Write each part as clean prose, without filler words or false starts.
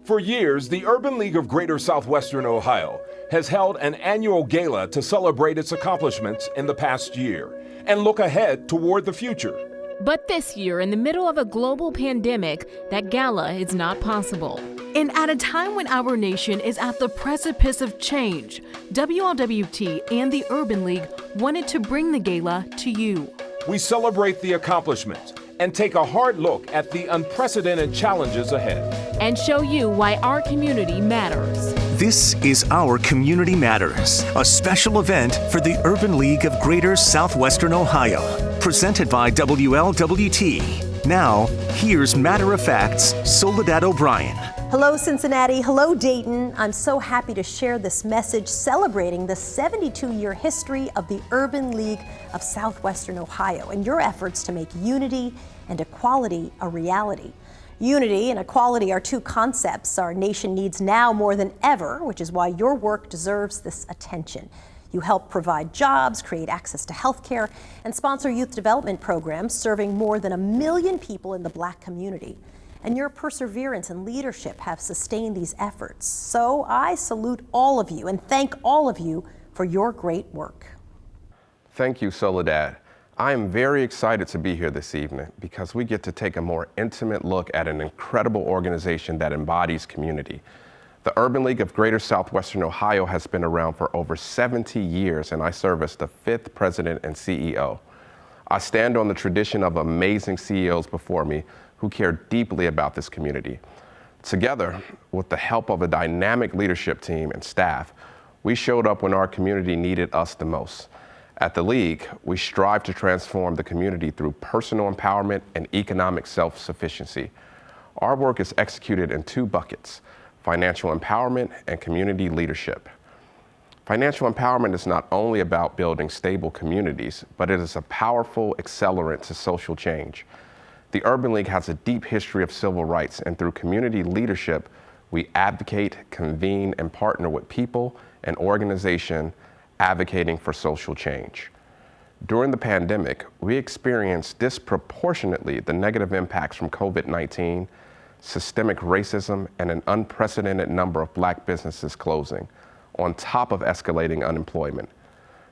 For years, the Urban League of Greater Southwestern Ohio has held an annual gala to celebrate its accomplishments in the past year and look ahead toward the future. But this year, in the middle of a global pandemic, that gala is not possible. And at a time when our nation is at the precipice of change, WLWT and the Urban League wanted to bring the gala to you. We celebrate the accomplishments and take a hard look at the unprecedented challenges ahead. And show you why our community matters. This is Our Community Matters, a special event for the Urban League of Greater Southwestern Ohio, presented by WLWT. Now, here's Matter of Fact's Soledad O'Brien. Hello, Cincinnati. Hello, Dayton. I'm so happy to share this message celebrating the 72-year history of the Urban League of Southwestern Ohio and your efforts to make unity and equality a reality. Unity and equality are two concepts our nation needs now more than ever, which is why your work deserves this attention. You help provide jobs, create access to health care, and sponsor youth development programs serving more than 1 million people in the Black community. And your perseverance and leadership have sustained these efforts. So I salute all of you and thank all of you for your great work. Thank you, Soledad. I am very excited to be here this evening because we get to take a more intimate look at an incredible organization that embodies community. The Urban League of Greater Southwestern Ohio has been around for over 70 years, and I serve as the 5th president and CEO. I stand on the tradition of amazing CEOs before me who care deeply about this community. Together, with the help of a dynamic leadership team and staff, we showed up when our community needed us the most. At the League, we strive to transform the community through personal empowerment and economic self-sufficiency. Our work is executed in 2 buckets: financial empowerment and community leadership. Financial empowerment is not only about building stable communities, but it is a powerful accelerant to social change. The Urban League has a deep history of civil rights, and through community leadership, we advocate, convene, and partner with people and organizations advocating for social change. During the pandemic, we experienced disproportionately the negative impacts from COVID-19, systemic racism, and an unprecedented number of Black businesses closing, on top of escalating unemployment.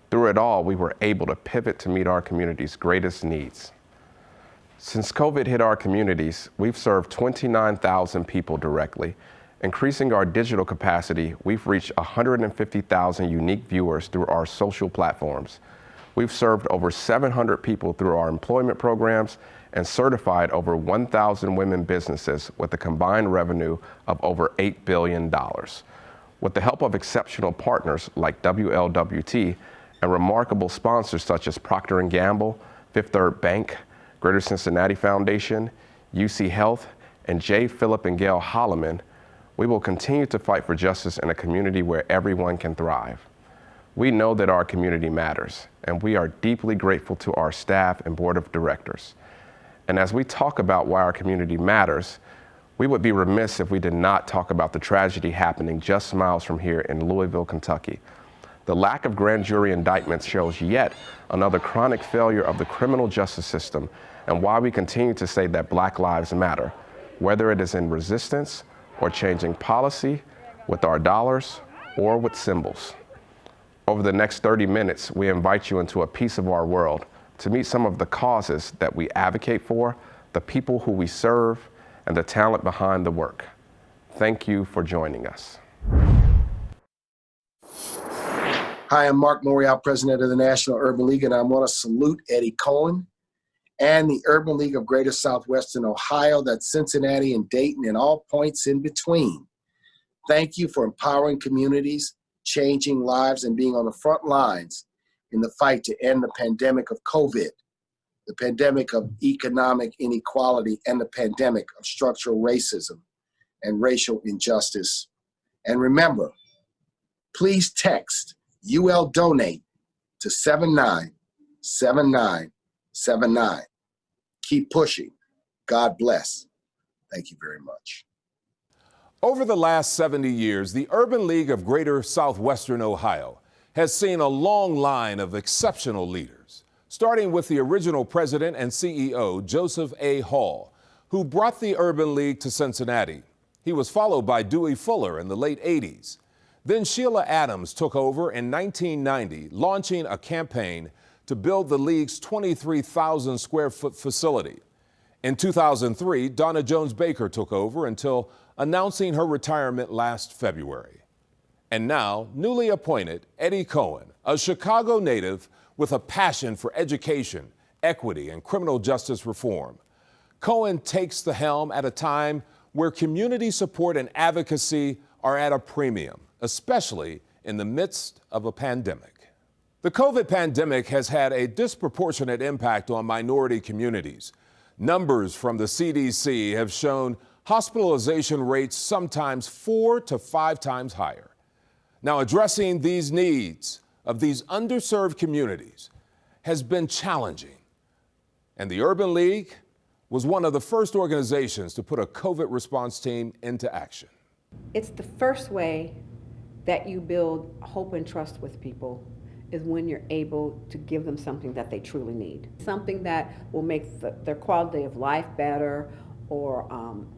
Through it all, we were able to pivot to meet our community's greatest needs. Since COVID hit our communities, we've served 29,000 people directly. Increasing our digital capacity, we've reached 150,000 unique viewers through our social platforms. We've served over 700 people through our employment programs and certified over 1,000 women businesses with a combined revenue of over $8 billion. With the help of exceptional partners like WLWT and remarkable sponsors such as Procter & Gamble, Fifth Third Bank, Greater Cincinnati Foundation, UC Health, and J. Philip and Gail Holloman, we will continue to fight for justice in a community where everyone can thrive. We know that our community matters, and we are deeply grateful to our staff and board of directors. And as we talk about why our community matters, we would be remiss if we did not talk about the tragedy happening just miles from here in Louisville, Kentucky. The lack of grand jury indictments shows yet another chronic failure of the criminal justice system and why we continue to say that Black lives matter, whether it is in resistance or changing policy with our dollars or with symbols. Over the next 30 minutes, we invite you into a piece of our world to meet some of the causes that we advocate for, the people who we serve, and the talent behind the work. Thank you for joining us. Hi, I'm Mark Morial, president of the National Urban League, and I want to salute Eddie Cohen and the Urban League of Greater Southwestern Ohio, that's Cincinnati and Dayton and all points in between. Thank you for empowering communities, changing lives, and being on the front lines in the fight to end the pandemic of COVID, the pandemic of economic inequality, and the pandemic of structural racism and racial injustice. And remember, please text UL Donate to 797979. Keep pushing. God bless. Thank you very much. Over the last 70 years, the Urban League of Greater Southwestern Ohio has seen a long line of exceptional leaders, starting with the original president and CEO, Joseph A. Hall, who brought the Urban League to Cincinnati. He was followed by Dewey Fuller in the late 80s. Then Sheila Adams took over in 1990, launching a campaign to build the league's 23,000 square foot facility. In 2003, Donna Jones Baker took over until announcing her retirement last February. And now, newly appointed Eddie Cohen, a Chicago native with a passion for education, equity, and criminal justice reform. Cohen takes the helm at a time where community support and advocacy are at a premium, especially in the midst of a pandemic. The COVID pandemic has had a disproportionate impact on minority communities. Numbers from the CDC have shown hospitalization rates sometimes 4 to 5 times higher. Now, addressing these needs of these underserved communities has been challenging. And the Urban League was one of the first organizations to put a COVID response team into action. It's the first way that you build hope and trust with people is when you're able to give them something that they truly need. Something that will make their quality of life better or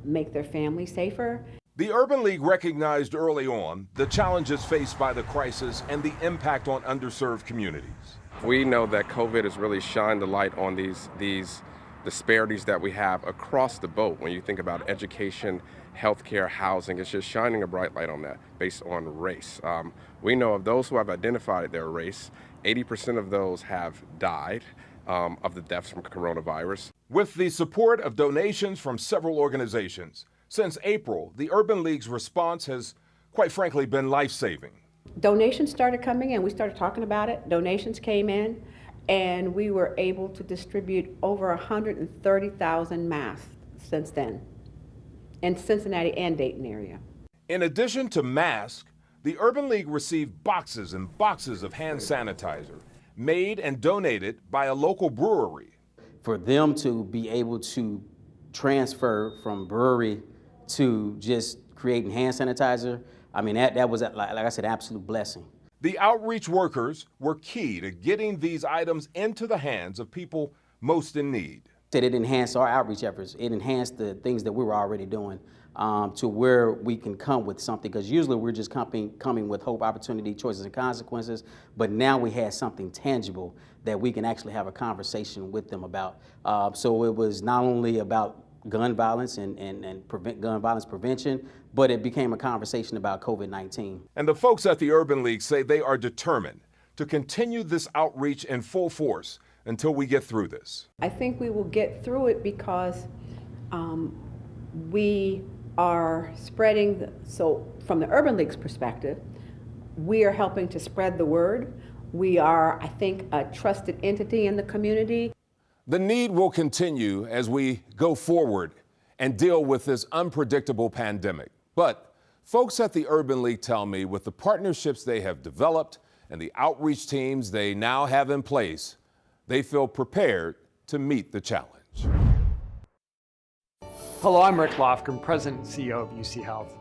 make their family safer. The Urban League recognized early on the challenges faced by the crisis and the impact on underserved communities. We know that COVID has really shined the light on these disparities that we have across the boat. When you think about education, healthcare, housing, it's just shining a bright light on that based on race. We know of those who have identified their race, 80% of those have died of the deaths from coronavirus. With the support of donations from several organizations, since April, the Urban League's response has, quite frankly, been life-saving. Donations started coming in. We started talking about it. Donations came in, and we were able to distribute over 130,000 masks since then in Cincinnati and Dayton area. In addition to masks, the Urban League received boxes and boxes of hand sanitizer made and donated by a local brewery. For them to be able to transfer from brewery to just creating hand sanitizer, I mean, that was, like I said, an absolute blessing. The outreach workers were key to getting these items into the hands of people most in need. It enhanced our outreach efforts. It enhanced the things that we were already doing to where we can come with something, because usually we're just coming with hope, opportunity, choices, and consequences, but now we had something tangible that we can actually have a conversation with them about. So it was not only about gun violence and gun violence prevention, but it became a conversation about COVID-19. And the folks at the Urban League say they are determined to continue this outreach in full force until we get through this. I think we will get through it because we are spreading, so from the Urban League's perspective, we are helping to spread the word. We are, I think, a trusted entity in the community. The need will continue as we go forward and deal with this unpredictable pandemic. But folks at the Urban League tell me with the partnerships they have developed and the outreach teams they now have in place, they feel prepared to meet the challenge. Hello, I'm Rick Lofgren, President and CEO of UC Health.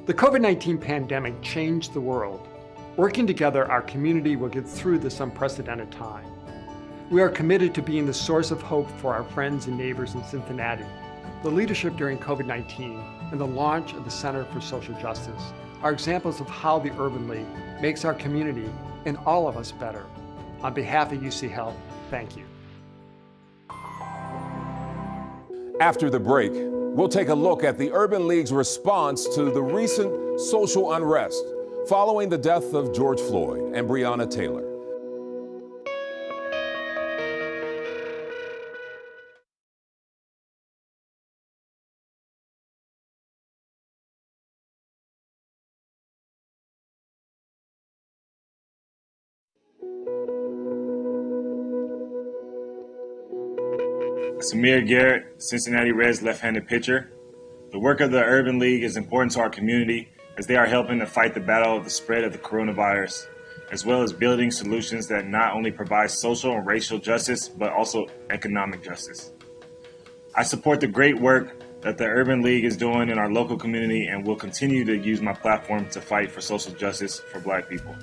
The COVID-19 pandemic changed the world. Working together, our community will get through this unprecedented time. We are committed to being the source of hope for our friends and neighbors in Cincinnati. The leadership during COVID-19 and the launch of the Center for Social Justice are examples of how the Urban League makes our community and all of us better. On behalf of UC Health, thank you. After the break, we'll take a look at the Urban League's response to the recent social unrest following the death of George Floyd and Breonna Taylor. Samir Garrett, Cincinnati Reds left-handed pitcher. The work of the Urban League is important to our community as they are helping to fight the battle of the spread of the coronavirus, as well as building solutions that not only provide social and racial justice, but also economic justice. I support the great work that the Urban League is doing in our local community and will continue to use my platform to fight for social justice for Black people.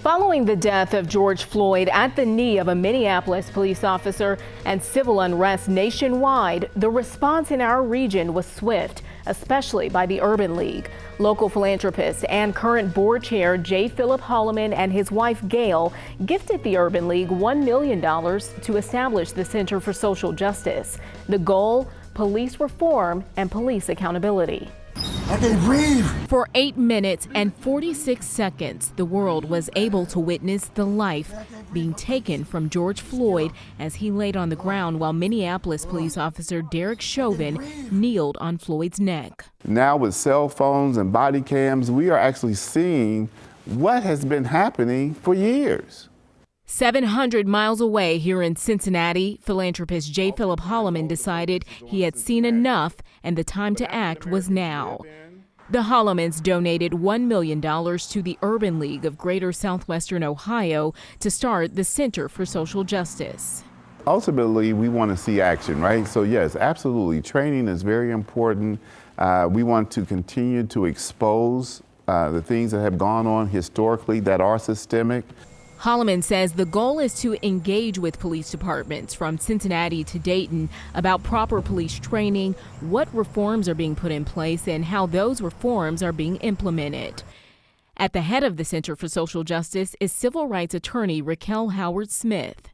Following the death of George Floyd at the knee of a Minneapolis police officer and civil unrest nationwide, the response in our region was swift, especially by the Urban League. Local philanthropist and current board chair J. Philip Holloman and his wife Gail gifted the Urban League $1 million to establish the Center for Social Justice. The goal: police reform and police accountability. I can't breathe. For 8 minutes and 46 seconds, the world was able to witness the life being taken from George Floyd as he laid on the ground while Minneapolis police officer Derek Chauvin kneeled on Floyd's neck. Now with cell phones and body cams, we are actually seeing what has been happening for years. 700 miles away here in Cincinnati, philanthropist J. Philip Holloman decided he had seen enough and the time to act was now. The Hollomans donated $1 million to the Urban League of Greater Southwestern Ohio to start the Center for Social Justice. Ultimately, we want to see action, right? So yes, absolutely. Training is very important. We want to continue to expose the things that have gone on historically that are systemic. Holloman says the goal is to engage with police departments from Cincinnati to Dayton about proper police training, what reforms are being put in place, and how those reforms are being implemented. At the head of the Center for Social Justice is civil rights attorney Raquel Howard Smith.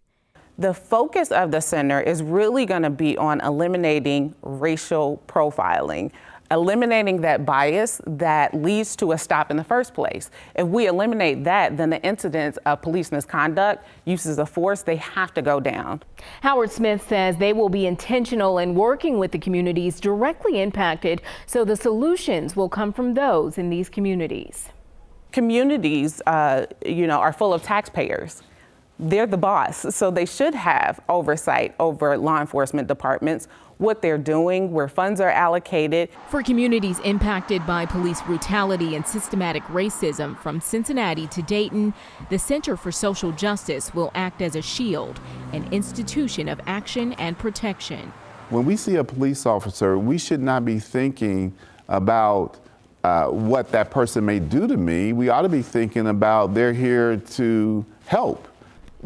The focus of the center is really going to be on eliminating racial profiling, eliminating that bias that leads to a stop in the first place. If we eliminate that, then the incidents of police misconduct, uses of force, they have to go down. Howard Smith says they will be intentional in working with the communities directly impacted, so the solutions will come from those in these communities. Communities, are full of taxpayers. They're the boss, so they should have oversight over law enforcement departments, what they're doing, where funds are allocated. For communities impacted by police brutality and systematic racism from Cincinnati to Dayton, the Center for Social Justice will act as a shield, an institution of action and protection. When we see a police officer, we should not be thinking about what that person may do to me. We ought to be thinking about they're here to help.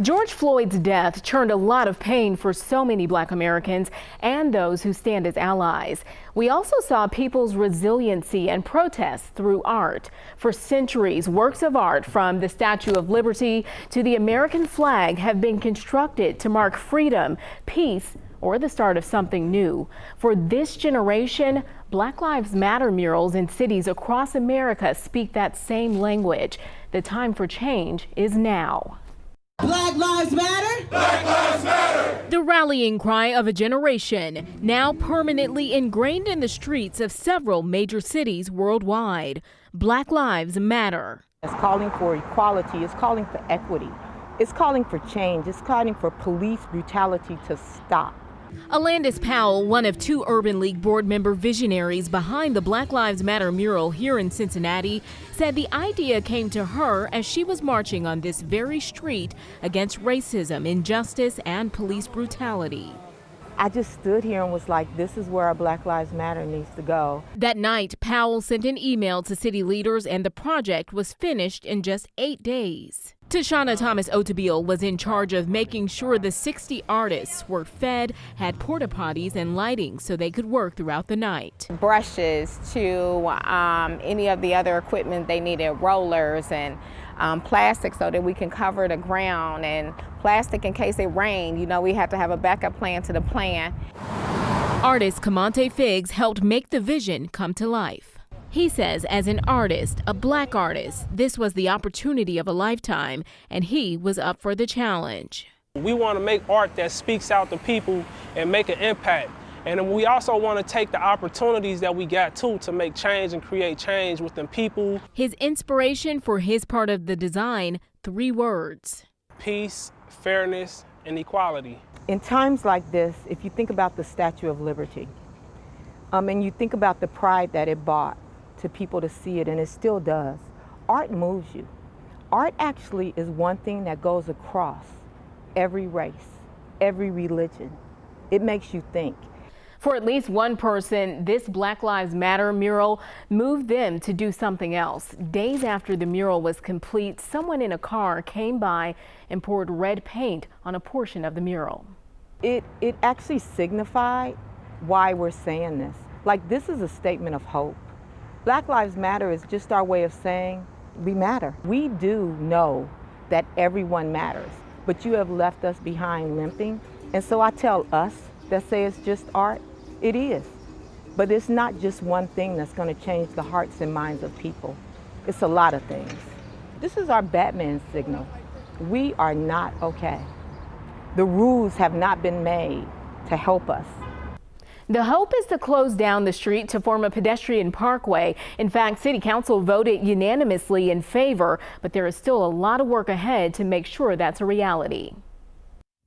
George Floyd's death churned a lot of pain for so many Black Americans and those who stand as allies. We also saw people's resiliency and protest through art. For centuries, works of art from the Statue of Liberty to the American flag have been constructed to mark freedom, peace, or the start of something new. For this generation, Black Lives Matter murals in cities across America speak that same language. The time for change is now. Black Lives Matter! Black Lives Matter! The rallying cry of a generation, now permanently ingrained in the streets of several major cities worldwide. Black Lives Matter. It's calling for equality, it's calling for equity, it's calling for change, it's calling for police brutality to stop. Alandis Powell, one of two Urban League board member visionaries behind the Black Lives Matter mural here in Cincinnati, said the idea came to her as she was marching on this very street against racism, injustice, and police brutality. I just stood here and was like, this is where our Black Lives Matter needs to go. That night, Powell sent an email to city leaders and the project was finished in just 8 days. Tashana Thomas Otabile was in charge of making sure the 60 artists were fed, had porta potties and lighting so they could work throughout the night. Brushes to any of the other equipment they needed, rollers and plastic so that we can cover the ground, and plastic in case it rained. We had to have a backup plan to the plan. Artist Camonte Figs helped make the vision come to life. He says as an artist, a Black artist, this was the opportunity of a lifetime, and he was up for the challenge. We want to make art that speaks out to people and make an impact. And we also want to take the opportunities that we got too to make change and create change within people. His inspiration for his part of the design, 3 words. Peace, fairness, and equality. In times like this, if you think about the Statue of Liberty, and you think about the pride that it brought to people to see it, and it still does, art moves you. Art actually is one thing that goes across every race, every religion. It makes you think. For at least one person, this Black Lives Matter mural moved them to do something else. Days after the mural was complete, someone in a car came by and poured red paint on a portion of the mural. It actually signified why we're saying this. Like, this is a statement of hope. Black Lives Matter is just our way of saying we matter. We do know that everyone matters, but you have left us behind limping. And so I tell us that say it's just art, it is. But it's not just one thing that's going to change the hearts and minds of people. It's a lot of things. This is our Batman signal. We are not okay. The rules have not been made to help us. The hope is to close down the street to form a pedestrian parkway. In fact, City Council voted unanimously in favor, but there is still a lot of work ahead to make sure that's a reality.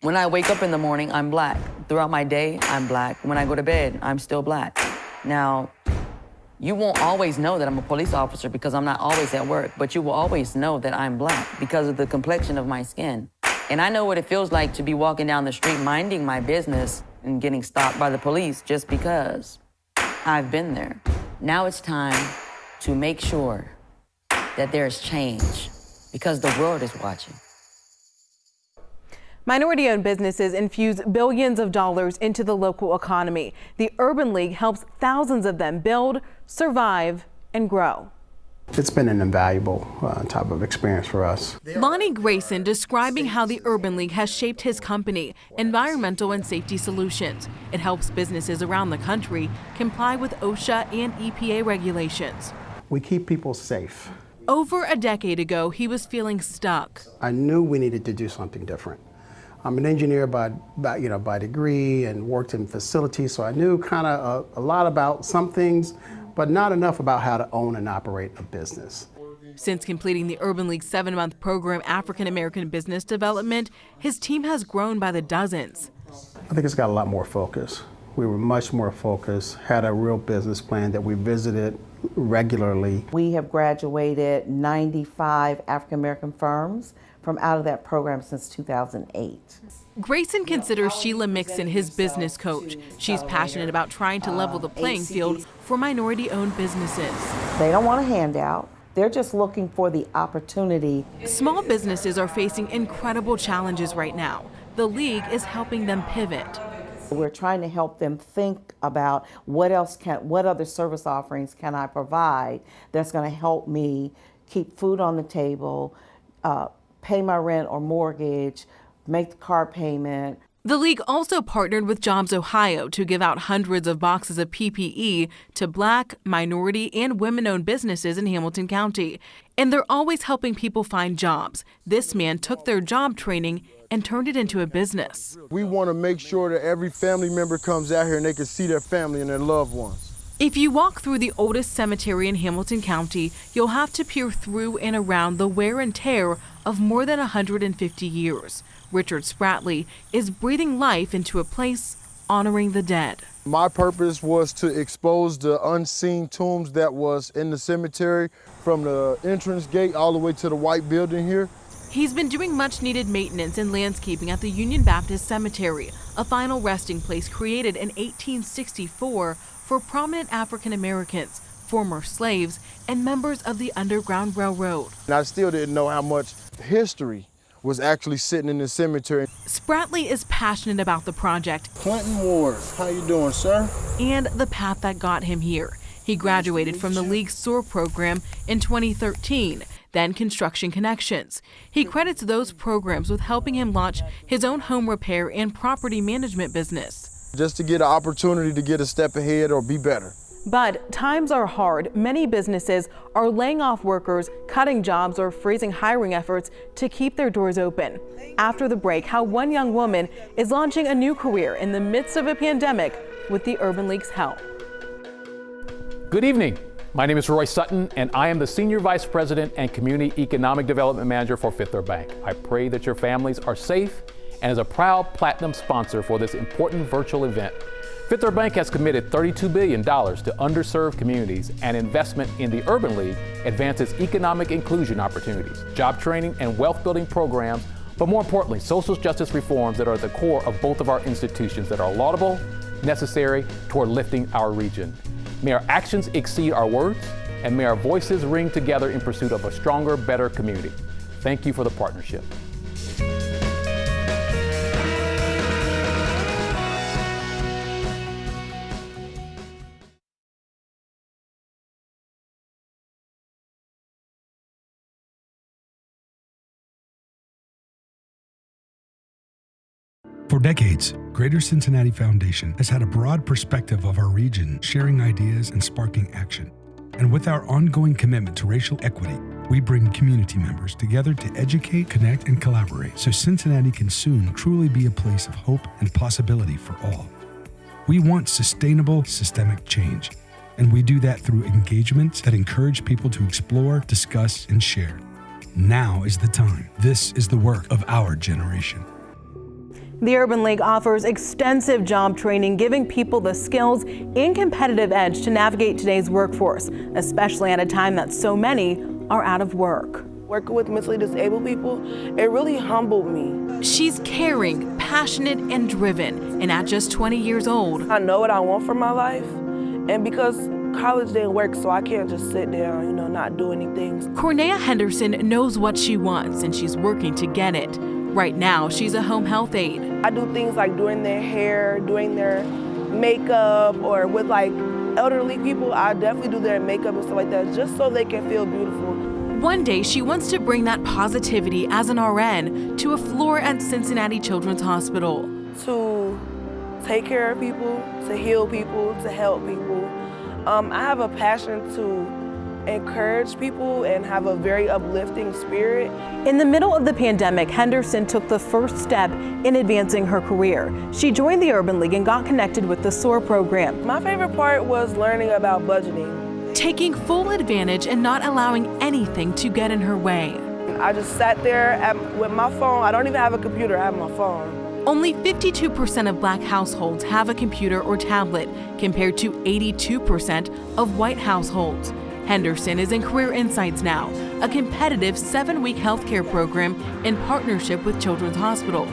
When I wake up in the morning, I'm black. Throughout my day, I'm black. When I go to bed, I'm still black. Now, you won't always know that I'm a police officer because I'm not always at work, but you will always know that I'm black because of the complexion of my skin. And I know what it feels like to be walking down the street minding my business and getting stopped by the police just because I've been there. Now it's time to make sure that there's change because the world is watching. Minority-owned businesses infuse billions of dollars into the local economy. The Urban League helps thousands of them build, survive, and grow. It's been an invaluable type of experience for us. Lonnie Grayson describing how the Urban League has shaped his company, Environmental and Safety Solutions. It helps businesses around the country comply with OSHA and EPA regulations. We keep people safe. Over a decade ago, he was feeling stuck. I knew we needed to do something different. I'm an engineer by degree and worked in facilities, so I knew kind of a lot about some things, but not enough about how to own and operate a business. Since completing the Urban League's 7-month program, African American Business Development, his team has grown by the dozens. I think it's got a lot more focus. We were much more focused, had a real business plan that we visited regularly. We have graduated 95 African American firms from out of that program since 2008. Grayson considers Sheila Mixon his business coach. She's passionate about trying to level the playing field for minority-owned businesses. They don't want a handout. They're just looking for the opportunity. Small businesses are facing incredible challenges right now. The League is helping them pivot. We're trying to help them think about what other service offerings can I provide that's going to help me keep food on the table, pay my rent or mortgage, make the car payment. The League also partnered with Jobs Ohio to give out hundreds of boxes of PPE to Black, minority, and women-owned businesses in Hamilton County. And they're always helping people find jobs. This man took their job training and turned it into a business. We want to make sure that every family member comes out here and they can see their family and their loved ones. If you walk through the oldest cemetery in Hamilton County, you'll have to peer through and around the wear and tear of more than 150 years. Richard Spratley is breathing life into a place honoring the dead. My purpose was to expose the unseen tombs that was in the cemetery from the entrance gate all the way to the white building here. He's been doing much needed maintenance and landscaping at the Union Baptist Cemetery, a final resting place created in 1864 for prominent African Americans, former slaves, and members of the Underground Railroad. And I still didn't know how much history was actually sitting in the cemetery. Spratley is passionate about the project. Clinton Ward, how you doing, sir? And the path that got him here. He graduated from the League's SOAR program in 2013, then Construction Connections. He credits those programs with helping him launch his own home repair and property management business. Just to get an opportunity to get a step ahead or be better. But times are hard. Many businesses are laying off workers, cutting jobs, or freezing hiring efforts to keep their doors open. After the break, how one young woman is launching a new career in the midst of a pandemic with the Urban League's help. Good evening. My name is Roy Sutton, and I am the Senior Vice President and Community Economic Development Manager for Fifth Third Bank. I pray that your families are safe, and as a proud Platinum sponsor for this important virtual event, Fifth Third Bank has committed $32 billion to underserved communities, and investment in the Urban League advances economic inclusion opportunities, job training, and wealth building programs, but more importantly, social justice reforms that are at the core of both of our institutions that are laudable, necessary toward lifting our region. May our actions exceed our words, and may our voices ring together in pursuit of a stronger, better community. Thank you for the partnership. For decades, Greater Cincinnati Foundation has had a broad perspective of our region, sharing ideas and sparking action. And with our ongoing commitment to racial equity, we bring community members together to educate, connect, and collaborate so Cincinnati can soon truly be a place of hope and possibility for all. We want sustainable, systemic change, and we do that through engagements that encourage people to explore, discuss, and share. Now is the time. This is the work of our generation. The Urban League offers extensive job training, giving people the skills and competitive edge to navigate today's workforce, especially at a time that so many are out of work. Working with mentally disabled people, it really humbled me. She's caring, passionate, and driven, and at just 20 years old. I know what I want for my life, and because college didn't work, so I can't just sit down, not do anything. Cornea Henderson knows what she wants, and she's working to get it. Right now, she's a home health aide. I do things like doing their hair, doing their makeup, or with elderly people, I definitely do their makeup and stuff like that, just so they can feel beautiful. One day, she wants to bring that positivity as an RN to a floor at Cincinnati Children's Hospital. To take care of people, to heal people, to help people. I have a passion to encourage people and have a very uplifting spirit. In the middle of the pandemic, Henderson took the first step in advancing her career. She joined the Urban League and got connected with the SOAR program. My favorite part was learning about budgeting. Taking full advantage and not allowing anything to get in her way. I just sat there with my phone. I don't even have a computer, I have my phone. Only 52% of Black households have a computer or tablet, compared to 82% of white households. Henderson is in Career Insights now, a competitive 7-week healthcare program in partnership with Children's Hospital.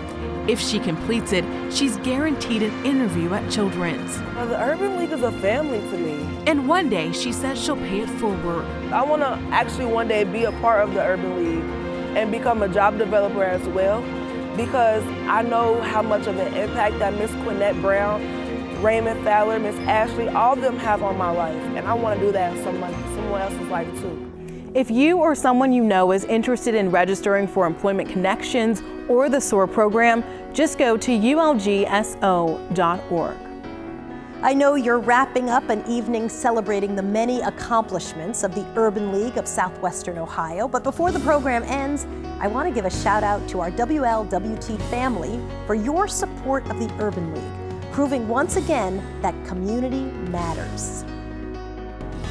If she completes it, she's guaranteed an interview at Children's. The Urban League is a family to me. And one day, she says she'll pay it forward. I want to actually one day be a part of the Urban League and become a job developer as well, because I know how much of an impact that Miss Quinette Brown, Raymond Fowler, Miss Ashley, all of them have on my life, and I want to do that in someone else's life too. If you or someone you know is interested in registering for Employment Connections or the SOAR program, just go to ulgso.org. I know you're wrapping up an evening celebrating the many accomplishments of the Urban League of Southwestern Ohio, but before the program ends, I want to give a shout out to our WLWT family for your support of the Urban League, proving once again that community matters.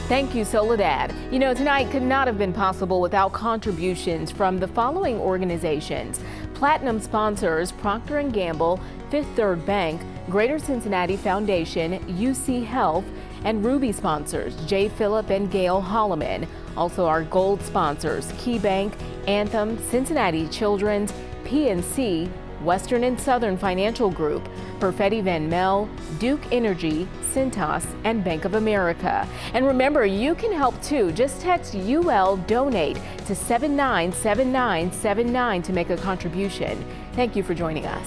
Thank you, Soledad. Tonight could not have been possible without contributions from the following organizations. Platinum sponsors Procter & Gamble, Fifth Third Bank, Greater Cincinnati Foundation, UC Health, and Ruby sponsors J. Phillip and Gail Holloman. Also our gold sponsors KeyBank, Anthem, Cincinnati Children's, PNC, Western and Southern Financial Group, Perfetti Van Mel, Duke Energy, Cintas, and Bank of America. And remember, you can help too. Just text UL Donate to 797979 to make a contribution. Thank you for joining us.